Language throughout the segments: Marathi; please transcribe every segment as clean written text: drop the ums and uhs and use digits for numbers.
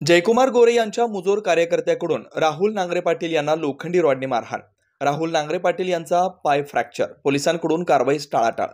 जयकुमार गोरे यांच्या मुजोर कार्यकर्त्याकडून राहुल नांगरे पाटील यांना लोखंडी रॉडने मारहाण. राहुल नांगरे पाटील यांचा पाय फ्रॅक्चर, पोलिसांकडून कारवाईस टाळाटाळ.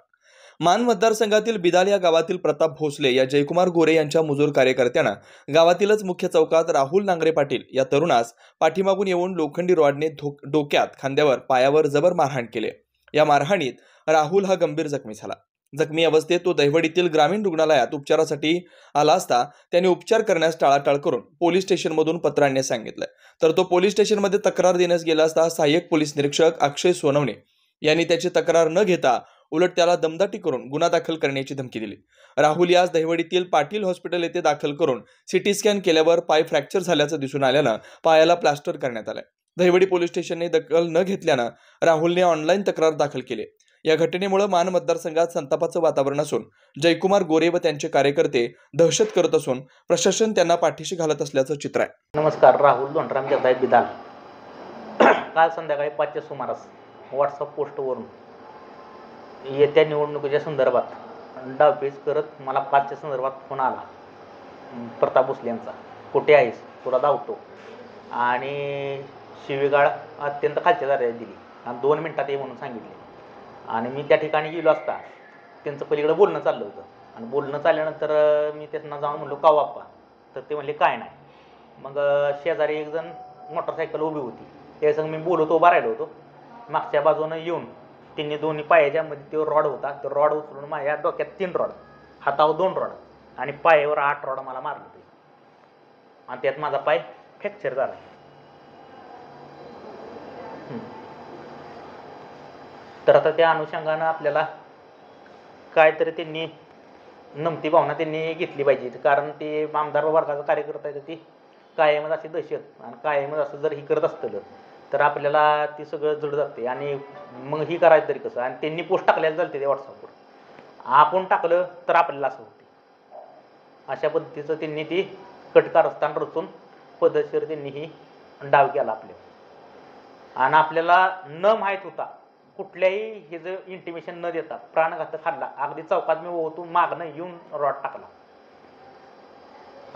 मान मतदारसंघातील बिदाल या गावातील प्रताप भोसले या जयकुमार गोरे यांच्या मुजोर कार्यकर्त्यानं गावातीलच मुख्य चौकात राहुल नांगरे पाटील या तरुणास पाठीमागून येऊन लोखंडी रॉडने डोक्यात, खांद्यावर, पायावर जबर मारहाण केले. या मारहाणीत राहुल हा गंभीर जखमी झाला. जखमी अवस्थेत तो दहिवडीतील ग्रामीण रुग्णालयात उपचारासाठी आला असता त्याने उपचार करण्यास टाळाटाळ करून पोलीस स्टेशनमधून पत्र आणण्यास सांगितलं. तर तो पोलीस स्टेशनमध्ये तक्रार देण्यास गेला असता सहाय्यक पोलीस निरीक्षक अक्षय सोनवणे यांनी त्याची तक्रार न घेता उलट त्याला दमदाटी करून गुन्हा दाखल करण्याची धमकी दिली. राहुल यास दहिवडीतील पाटील हॉस्पिटल येथे दाखल करून सिटी स्कॅन केल्यावर पाय फ्रॅक्चर झाल्याचं दिसून आल्यानं पायाला प्लास्टर करण्यात आलं. दहिवडी पोलीस स्टेशनने दखल न घेतल्यानं राहुलने ऑनलाईन तक्रार दाखल केली. या घटनेमुळे मान मतदारसंघात संतापाचं वातावरण असून जयकुमार गोरे व त्यांचे कार्यकर्ते दहशत करत असून प्रशासन त्यांना पाठीशी घालत असल्याचं चित्र आहे. नमस्कार, राहुल धोंडराम जगदाळे बिदाल. काल संध्याकाळी 5च्या सुमारास व्हॉट्सअप पोस्टवरून येत्या निवडणुकीच्या संदर्भात डावपेच करत मला 5च्या संदर्भात फोन आला प्रताप भोसले यांचा. कुठे आहेस, तुला धावतो, आणि शिवीगाळ अत्यंत खालच्या दर्जाची दिली आणि 2 मिनिटात ये म्हणून सांगितले. आणि मी त्या ठिकाणी गेलो असता त्यांचं पलीकडे बोलणं चाललं होतं आणि बोलणं चालल्यानंतर मी त्यांना जाऊन म्हणलो का बाप्पा, तर ते म्हणले काय नाही. मग शेजारी एक जण मोटरसायकल उभी होती, त्या संग मी बोलत उभा राहिलो होतो. मागच्या बाजूनं येऊन त्यांनी दोन्ही पायाच्या मध्ये तो रॉड होता, तो रॉड उचलून माझ्या डोक्यात 3 रॉड, हातावर 2 रॉड आणि पायावर 8 रॉड मला मारलं ते, आणि त्यात माझा पाय फ्रॅक्चर झाला. तर आता त्या अनुषंगानं आपल्याला काहीतरी त्यांनी नमती भावना त्यांनी घेतली पाहिजे, कारण ते आमदार वर्गाचा कार्यकर्ता आहे, ती कायमच अशी दहशत आणि कायमच असं जर ही करत असतं तर आपल्याला ती सगळं जड जाते. आणि मग ही करायचं तरी कसं, आणि त्यांनी पोस्ट टाकल्याला चालते ते व्हॉट्सअपवर, आपण टाकलं तर आपल्याला असं होते. अशा पद्धतीचं त्यांनी ती कटकारस्थान रचून पद्धतशीर त्यांनी ही डाव केला आपल्या. आणि आपल्याला न माहीत होता कुठल्याही हे जर इंटिमेशन न देता प्राणघातक हल्ला, अगदी चौकात मी ओतून मागणं येऊन रॉड टाकला.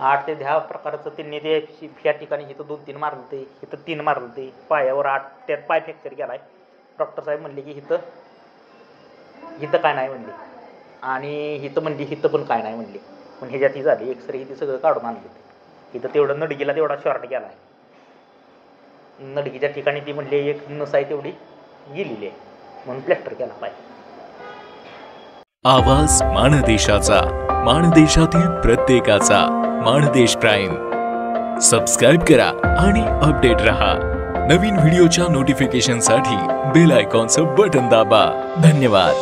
8 ते 10 प्रकारचं त्यांनी ते ह्या ठिकाणी इथं 2-3 मारलं ते, इथं 3 मारलं ते, पायावर 8, त्यात पाय फ्रॅक्चर केलाय. डॉक्टर साहेब म्हणले की इथं काय नाही म्हणले, आणि इथं म्हणली इथं पण काय नाही म्हणले. पण ह्याच्यात ही झाली एक्सरे, इथे सगळं काढून आणले. इथं तेवढं नडगीला तेवढा शॉर्ट गेलाय, नडगीच्या ठिकाणी ती म्हणले एक नस आहे तेवढी गेलेली आहे म्हणून प्लॅस्टर केला पाहिजे. आवाज माणदेशाचा, माणदेशातील प्रत्येकाचा. माणदेश प्राईम सबस्क्राईब करा आणि अपडेट रहा. नवीन व्हिडिओच्या नोटिफिकेशनसाठी बेल आयकॉनचं बटन दाबा. धन्यवाद.